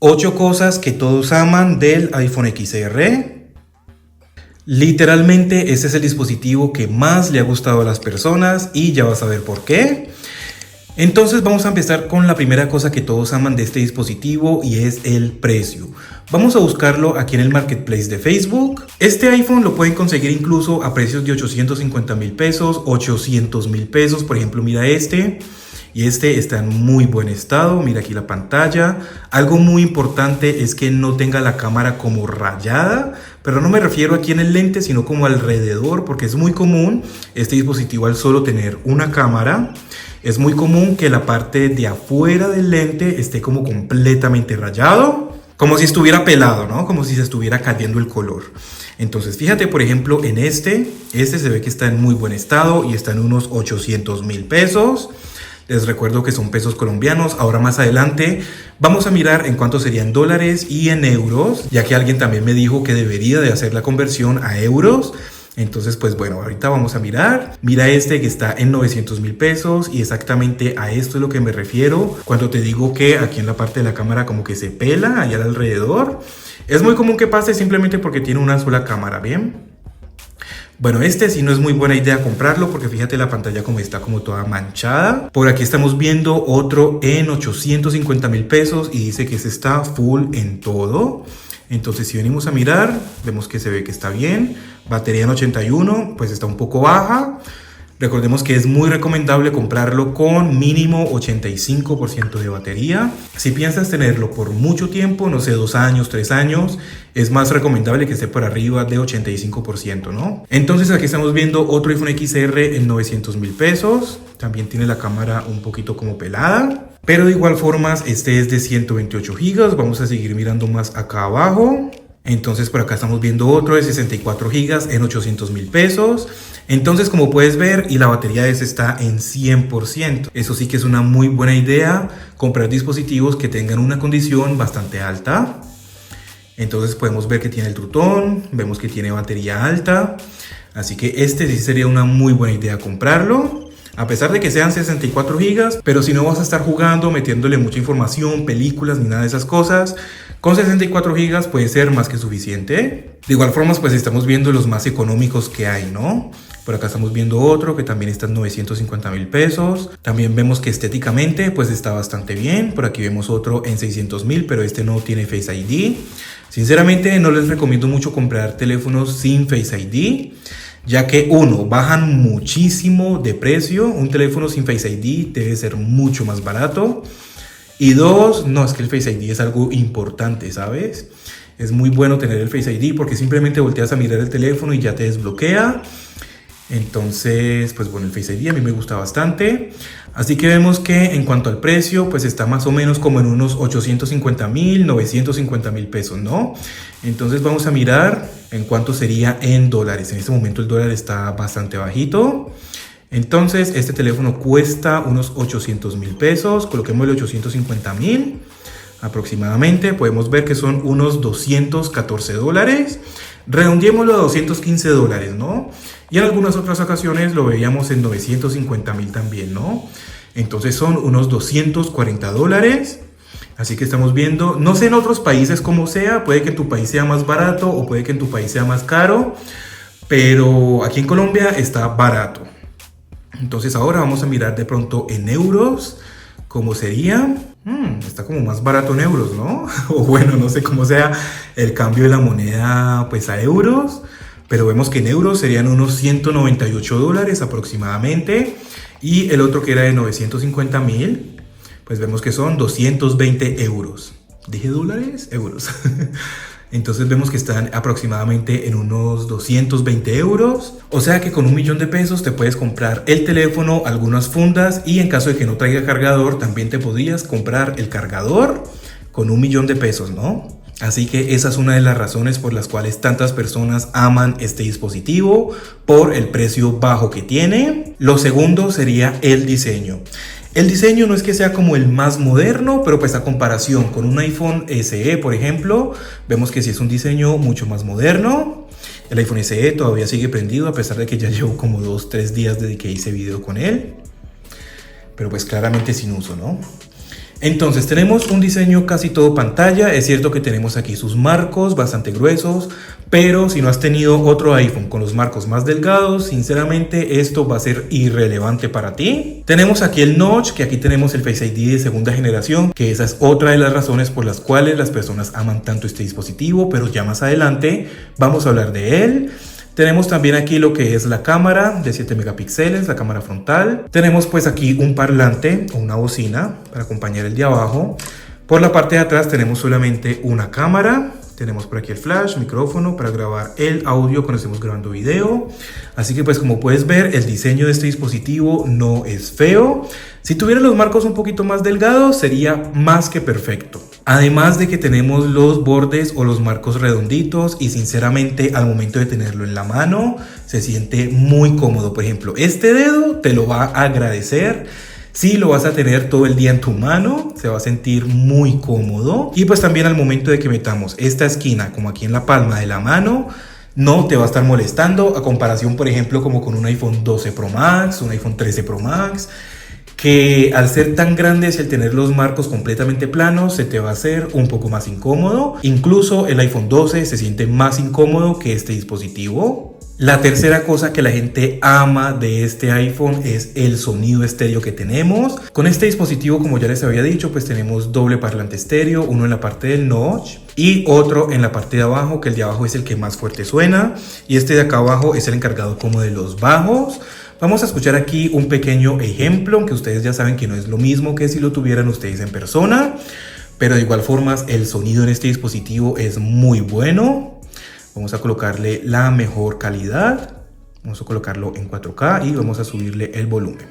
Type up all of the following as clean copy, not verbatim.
8 cosas que todos aman del iPhone XR. Literalmente este es el dispositivo que más le ha gustado a las personas y ya vas a ver por qué. Entonces vamos a empezar con la primera cosa que todos aman de este dispositivo y es el precio. Vamos a buscarlo aquí en el marketplace de Facebook. Este iPhone lo pueden conseguir incluso a precios de 850,000 pesos, 800,000 pesos. Por ejemplo, mira este. Y este está en muy buen estado, mira aquí la pantalla. Algo muy importante es que no tenga la cámara como rayada, pero no me refiero aquí en el lente, sino como alrededor, porque es muy común este dispositivo al solo tener una cámara. Es muy común que la parte de afuera del lente esté como completamente rayado, como si estuviera pelado, ¿no? Como si se estuviera cayendo el color. Entonces fíjate, por ejemplo, en este se ve que está en muy buen estado y está en unos 800,000 pesos. Les recuerdo que son pesos colombianos. Ahora más adelante vamos a mirar en cuánto serían dólares y en euros, ya que alguien también me dijo que debería de hacer la conversión a euros. Entonces, pues bueno, ahorita vamos a mirar. Mira este que está en 900,000 pesos y exactamente a esto es lo que me refiero cuando te digo que aquí en la parte de la cámara como que se pela allá alrededor. Es muy común que pase simplemente porque tiene una sola cámara, ¿bien? Bueno, este sí no es muy buena idea comprarlo porque fíjate la pantalla como está como toda manchada. Por aquí estamos viendo otro en 850,000 pesos y dice que ese está full en todo. Entonces si venimos a mirar, vemos que se ve que está bien. Batería en 81, pues está un poco baja. Recordemos que es muy recomendable comprarlo con mínimo 85% de batería. Si piensas tenerlo por mucho tiempo, no sé, 2 años, 3 años, es más recomendable que esté por arriba de 85%, ¿no? Entonces aquí estamos viendo otro iPhone XR en 900,000 pesos. También tiene la cámara un poquito como pelada. Pero de igual forma, este es de 128 GB. Vamos a seguir mirando más acá abajo. Entonces por acá estamos viendo otro de 64 GB en 800,000 pesos. Entonces como puedes ver y la batería de ese está en 100%. Eso sí que es una muy buena idea comprar dispositivos que tengan una condición bastante alta. Entonces podemos ver que tiene el True Tone, vemos que tiene batería alta. Así que este sí sería una muy buena idea comprarlo. A pesar de que sean 64 GB, pero si no vas a estar jugando, metiéndole mucha información, películas ni nada de esas cosas, con 64 GB puede ser más que suficiente. De igual forma, pues estamos viendo los más económicos que hay, ¿no? Por acá estamos viendo otro que también está en 950,000 pesos. También vemos que estéticamente pues está bastante bien. Por aquí vemos otro en 600,000, pero este no tiene Face ID. Sinceramente no les recomiendo mucho comprar teléfonos sin Face ID, ya que uno, bajan muchísimo de precio. Un teléfono sin Face ID debe ser mucho más barato. Y dos, no, es que el Face ID es algo importante, ¿sabes? Es muy bueno tener el Face ID porque simplemente volteas a mirar el teléfono y ya te desbloquea. Entonces, pues bueno, el Face ID a mí me gusta bastante. Así que vemos que en cuanto al precio, pues está más o menos como en unos 850,000, 950,000 pesos, ¿no? Entonces vamos a mirar en cuánto sería en dólares. En este momento el dólar está bastante bajito. Entonces este teléfono cuesta unos 800,000 pesos. Coloquémosle 850,000 aproximadamente. Podemos ver que son unos 214 dólares. Redondeémoslo a 215 dólares, ¿no? Y en algunas otras ocasiones lo veíamos en 950,000 también, ¿no? Entonces son unos 240 dólares. Así que estamos viendo, no sé en otros países cómo sea, puede que en tu país sea más barato o puede que en tu país sea más caro, pero aquí en Colombia está barato. Entonces ahora vamos a mirar de pronto en euros, ¿cómo sería? Está como más barato en euros, ¿no? O bueno, no sé cómo sea el cambio de la moneda pues a euros, pero vemos que en euros serían unos 198 dólares aproximadamente. Y el otro que era de 950,000, pues vemos que son 220 euros. ¿Dije dólares? Euros. Entonces vemos que están aproximadamente en unos 220 euros. O sea que con 1.000.000 de pesos te puedes comprar el teléfono, algunas fundas y en caso de que no traiga cargador, también te podrías comprar el cargador con 1.000.000 de pesos, ¿no? Así que esa es una de las razones por las cuales tantas personas aman este dispositivo, por el precio bajo que tiene. Lo segundo sería el diseño. El diseño no es que sea como el más moderno, pero pues a comparación con un iPhone SE, por ejemplo, vemos que sí es un diseño mucho más moderno. El iPhone SE todavía sigue prendido a pesar de que ya llevo como 2-3 días desde que hice video con él. Pero pues claramente sin uso, ¿no? Entonces tenemos un diseño casi todo pantalla. Es cierto que tenemos aquí sus marcos bastante gruesos, pero si no has tenido otro iPhone con los marcos más delgados, sinceramente esto va a ser irrelevante para ti. Tenemos aquí el notch, que aquí tenemos el Face ID de segunda generación, que esa es otra de las razones por las cuales las personas aman tanto este dispositivo, pero ya más adelante vamos a hablar de él. Tenemos también aquí lo que es la cámara de 7 megapíxeles, la cámara frontal. Tenemos pues aquí un parlante o una bocina para acompañar el de abajo. Por la parte de atrás tenemos solamente una cámara. Tenemos por aquí el flash, micrófono para grabar el audio cuando estemos grabando video. Así que pues como puedes ver, el diseño de este dispositivo no es feo. Si tuviera los marcos un poquito más delgados sería más que perfecto. Además de que tenemos los bordes o los marcos redonditos y sinceramente al momento de tenerlo en la mano se siente muy cómodo. Por ejemplo, este dedo te lo va a agradecer. Si lo vas a tener todo el día en tu mano, se va a sentir muy cómodo. Y pues también al momento de que metamos esta esquina como aquí en la palma de la mano, no te va a estar molestando a comparación, por ejemplo, como con un iPhone 12 Pro Max, un iPhone 13 Pro Max, que al ser tan grandes y al tener los marcos completamente planos, se te va a hacer un poco más incómodo. Incluso el iPhone 12 se siente más incómodo que este dispositivo. La tercera cosa que la gente ama de este iPhone es el sonido estéreo que tenemos. Con este dispositivo, como ya les había dicho, pues tenemos doble parlante estéreo, uno en la parte del notch y otro en la parte de abajo, que el de abajo es el que más fuerte suena y este de acá abajo es el encargado como de los bajos. Vamos a escuchar aquí un pequeño ejemplo, aunque ustedes ya saben que no es lo mismo que si lo tuvieran ustedes en persona, pero de igual forma el sonido en este dispositivo es muy bueno. Vamos a colocarle la mejor calidad, vamos a colocarlo en 4K y vamos a subirle el volumen.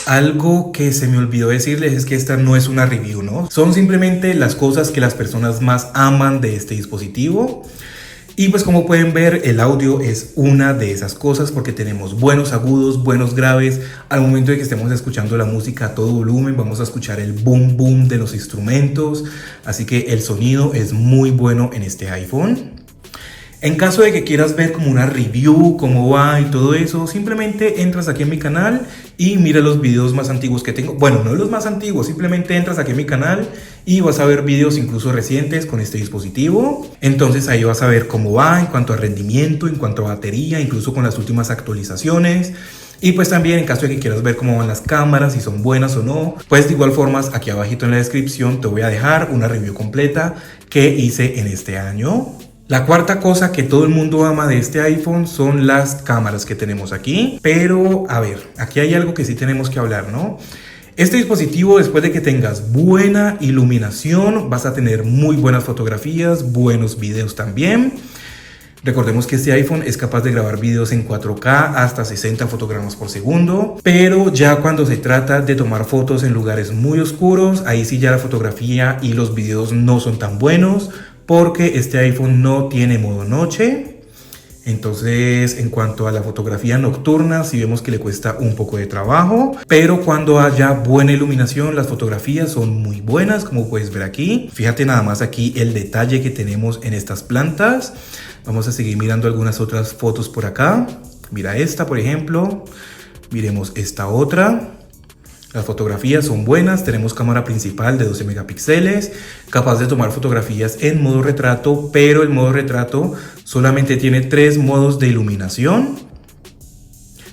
Algo que se me olvidó decirles es que esta no es una review, ¿no? Son simplemente las cosas que las personas más aman de este dispositivo. Y pues como pueden ver, el audio es una de esas cosas porque tenemos buenos agudos, buenos graves. Al momento de que estemos escuchando la música a todo volumen, vamos a escuchar el boom boom de los instrumentos. Así que el sonido es muy bueno en este iPhone. En caso de que quieras ver como una review, cómo va y todo eso, simplemente entras aquí en mi canal y mira los videos más antiguos que tengo. Bueno, no los más antiguos, simplemente entras aquí en mi canal y vas a ver videos incluso recientes con este dispositivo. Entonces ahí vas a ver cómo va en cuanto a rendimiento, en cuanto a batería, incluso con las últimas actualizaciones. Y pues también en caso de que quieras ver cómo van las cámaras, si son buenas o no, pues de igual forma aquí abajito en la descripción te voy a dejar una review completa que hice en este año. La cuarta cosa que todo el mundo ama de este iPhone son las cámaras que tenemos aquí. Pero, a ver, aquí hay algo que sí tenemos que hablar, ¿no? Este dispositivo, después de que tengas buena iluminación, vas a tener muy buenas fotografías, buenos videos también. Recordemos que este iPhone es capaz de grabar videos en 4K hasta 60 fotogramas por segundo, pero ya cuando se trata de tomar fotos en lugares muy oscuros, ahí sí ya la fotografía y los videos no son tan buenos, porque este iPhone no tiene modo noche. Entonces, en cuanto a la fotografía nocturna, sí vemos que le cuesta un poco de trabajo, pero cuando haya buena iluminación, las fotografías son muy buenas, como puedes ver aquí. Fíjate nada más aquí el detalle que tenemos en estas plantas. Vamos a seguir mirando algunas otras fotos por acá. Mira esta, por ejemplo. Miremos esta otra. Las fotografías son buenas, tenemos cámara principal de 12 megapíxeles, capaz de tomar fotografías en modo retrato, pero el modo retrato solamente tiene 3 modos de iluminación.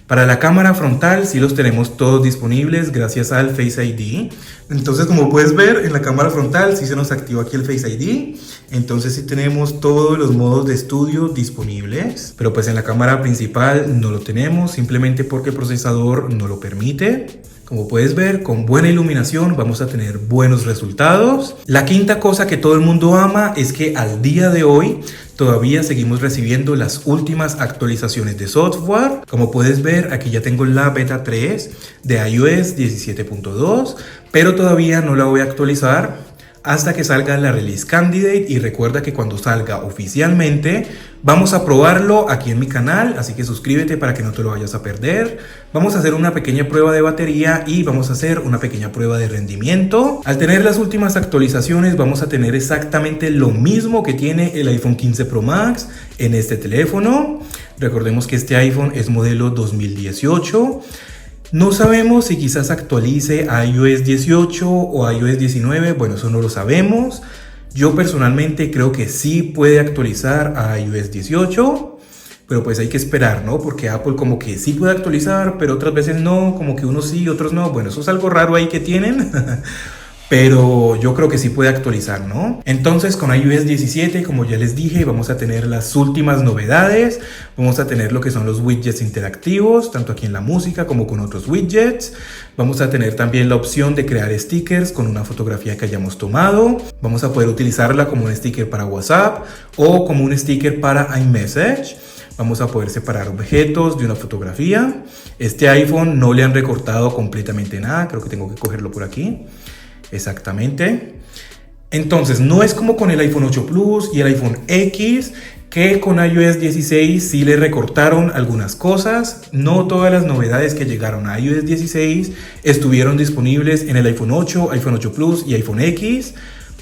Para la cámara frontal sí los tenemos todos disponibles gracias al Face ID. Entonces, como puedes ver, en la cámara frontal sí se nos activa aquí el Face ID. Entonces sí tenemos todos los modos de estudio disponibles. Pero pues en la cámara principal no lo tenemos, simplemente porque el procesador no lo permite. Como puedes ver, con buena iluminación vamos a tener buenos resultados. La quinta cosa que todo el mundo ama es que al día de hoy todavía seguimos recibiendo las últimas actualizaciones de software. Como puedes ver, aquí ya tengo la beta 3 de iOS 17.2, pero todavía no la voy a actualizar hasta que salga la release candidate, y recuerda que cuando salga oficialmente vamos a probarlo aquí en mi canal, así que suscríbete para que no te lo vayas a perder. Vamos a hacer una pequeña prueba de batería y vamos a hacer una pequeña prueba de rendimiento. Al tener las últimas actualizaciones vamos a tener exactamente lo mismo que tiene el iPhone 15 Pro Max en este teléfono. Recordemos que este iPhone es modelo 2018. No sabemos si quizás actualice a iOS 18 o a iOS 19, bueno, eso no lo sabemos. Yo personalmente creo que sí puede actualizar a iOS 18, pero pues hay que esperar, ¿no? Porque Apple como que sí puede actualizar, pero otras veces no, como que unos sí, otros no. Bueno, eso es algo raro ahí que tienen. Pero yo creo que sí puede actualizar, ¿no? Entonces con iOS 17, como ya les dije, vamos a tener las últimas novedades. Vamos a tener lo que son los widgets interactivos, tanto aquí en la música como con otros widgets. Vamos a tener también la opción de crear stickers con una fotografía que hayamos tomado. Vamos a poder utilizarla como un sticker para WhatsApp o como un sticker para iMessage. Vamos a poder separar objetos de una fotografía. Este iPhone no le han recortado completamente nada. Creo que tengo que cogerlo por aquí. Exactamente. Entonces no es como con el iPhone 8 Plus y el iPhone X, que con iOS 16 sí le recortaron algunas cosas. No todas las novedades que llegaron a iOS 16 estuvieron disponibles en el iPhone 8, iPhone 8 Plus y iPhone X,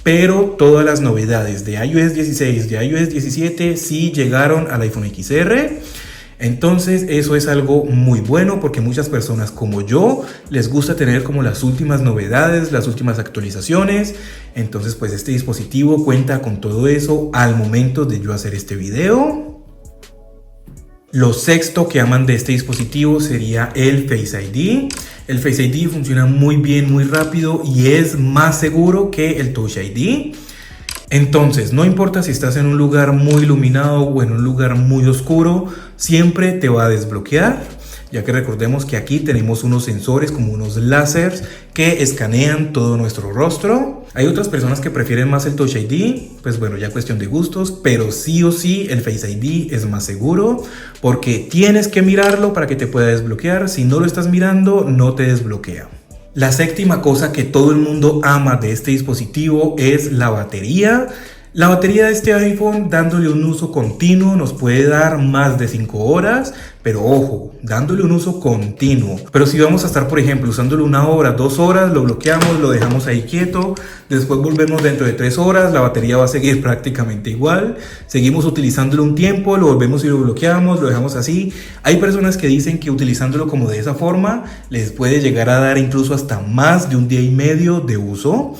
pero todas las novedades de iOS 16 y de iOS 17 sí llegaron al iPhone XR. Entonces eso es algo muy bueno porque muchas personas como yo les gusta tener como las últimas novedades, las últimas actualizaciones. Entonces pues este dispositivo cuenta con todo eso al momento de yo hacer este video. Lo sexto que aman de este dispositivo sería el Face ID. El Face ID funciona muy bien, muy rápido y es más seguro que el Touch ID. Entonces, no importa si estás en un lugar muy iluminado o en un lugar muy oscuro, siempre te va a desbloquear, ya que recordemos que aquí tenemos unos sensores como unos láseres que escanean todo nuestro rostro. Hay otras personas que prefieren más el Touch ID, pues bueno, ya cuestión de gustos, pero sí o sí el Face ID es más seguro porque tienes que mirarlo para que te pueda desbloquear. Si no lo estás mirando, no te desbloquea. La séptima cosa que todo el mundo ama de este dispositivo es la batería. La batería de este iPhone, dándole un uso continuo, nos puede dar más de 5 horas, pero ojo, dándole un uso continuo. Pero si vamos a estar, por ejemplo, usándolo 1 hora, 2 horas, lo bloqueamos, lo dejamos ahí quieto, después volvemos dentro de 3 horas, la batería va a seguir prácticamente igual. Seguimos utilizándolo un tiempo, lo volvemos y lo bloqueamos, lo dejamos así. Hay personas que dicen que utilizándolo como de esa forma, les puede llegar a dar incluso hasta más de 1 día y medio de uso.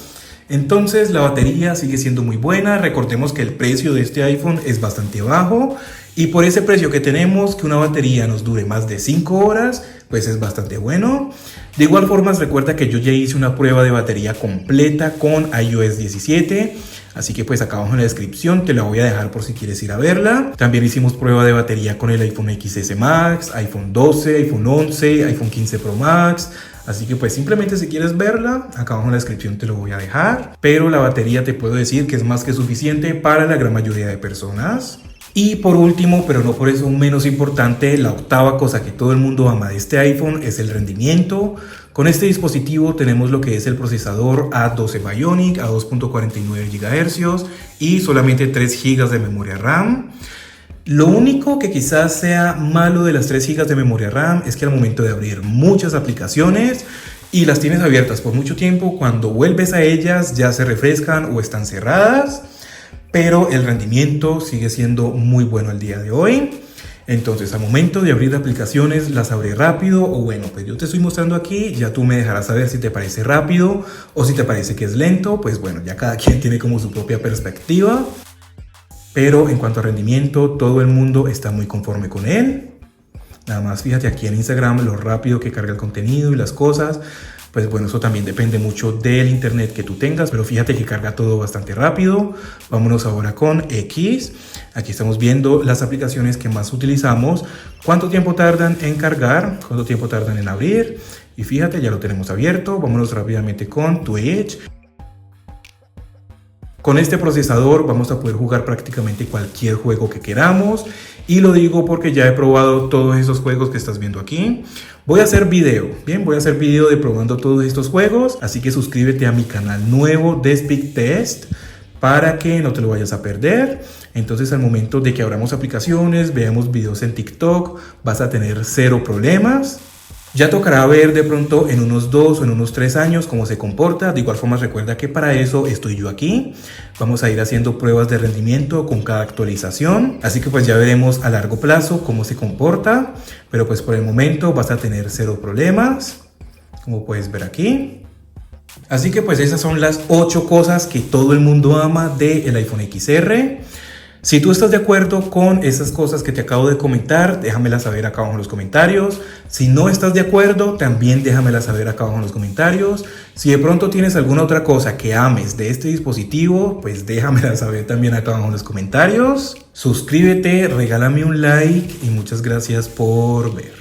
Entonces la batería sigue siendo muy buena. Recordemos que el precio de este iPhone es bastante bajo y por ese precio que tenemos, que una batería nos dure más de 5 horas, pues es bastante bueno. De igual forma, recuerda que yo ya hice una prueba de batería completa con iOS 17, así que pues acá abajo en la descripción te la voy a dejar por si quieres ir a verla. También hicimos prueba de batería con el iPhone XS Max, iPhone 12, iPhone 11, iPhone 15 Pro Max. Así que pues simplemente si quieres verla, acá abajo en la descripción te lo voy a dejar. Pero la batería te puedo decir que es más que suficiente para la gran mayoría de personas. Y por último, pero no por eso menos importante, la octava cosa que todo el mundo ama de este iPhone es el rendimiento. Con este dispositivo tenemos lo que es el procesador A12 Bionic a 2.49 GHz y solamente 3 GB de memoria RAM. Lo único que quizás sea malo de las 3 GB de memoria RAM es que al momento de abrir muchas aplicaciones y las tienes abiertas por mucho tiempo, cuando vuelves a ellas ya se refrescan o están cerradas, pero el rendimiento sigue siendo muy bueno al día de hoy. Entonces al momento de abrir aplicaciones las abre rápido, o bueno, pues yo te estoy mostrando aquí, ya tú me dejarás saber si te parece rápido o si te parece que es lento. Pues bueno, ya cada quien tiene como su propia perspectiva. Pero en cuanto a rendimiento, todo el mundo está muy conforme con él. Nada más fíjate aquí en Instagram lo rápido que carga el contenido y las cosas. Pues bueno, eso también depende mucho del internet que tú tengas, pero fíjate que carga todo bastante rápido. Vámonos ahora con X. Aquí estamos viendo las aplicaciones que más utilizamos, cuánto tiempo tardan en cargar, cuánto tiempo tardan en abrir. Y fíjate, ya lo tenemos abierto. Vámonos rápidamente con Twitch. Con este procesador vamos a poder jugar prácticamente cualquier juego que queramos. Y lo digo porque ya he probado todos esos juegos que estás viendo aquí. Voy a hacer video, bien, voy a hacer video de probando todos estos juegos. Así que suscríbete a mi canal nuevo de Speed Test para que no te lo vayas a perder. Entonces al momento de que abramos aplicaciones, veamos videos en TikTok, vas a tener cero problemas. Ya tocará ver de pronto en unos 2 o en unos 3 años cómo se comporta. De igual forma recuerda que para eso estoy yo aquí. Vamos a ir haciendo pruebas de rendimiento con cada actualización. Así que pues ya veremos a largo plazo cómo se comporta. Pero pues por el momento vas a tener cero problemas, como puedes ver aquí. Así que pues esas son las 8 cosas que todo el mundo ama del iPhone XR. Si tú estás de acuerdo con esas cosas que te acabo de comentar, déjamelas saber acá abajo en los comentarios. Si no estás de acuerdo, también déjamelas saber acá abajo en los comentarios. Si de pronto tienes alguna otra cosa que ames de este dispositivo, pues déjamela saber también acá abajo en los comentarios. Suscríbete, regálame un like y muchas gracias por ver.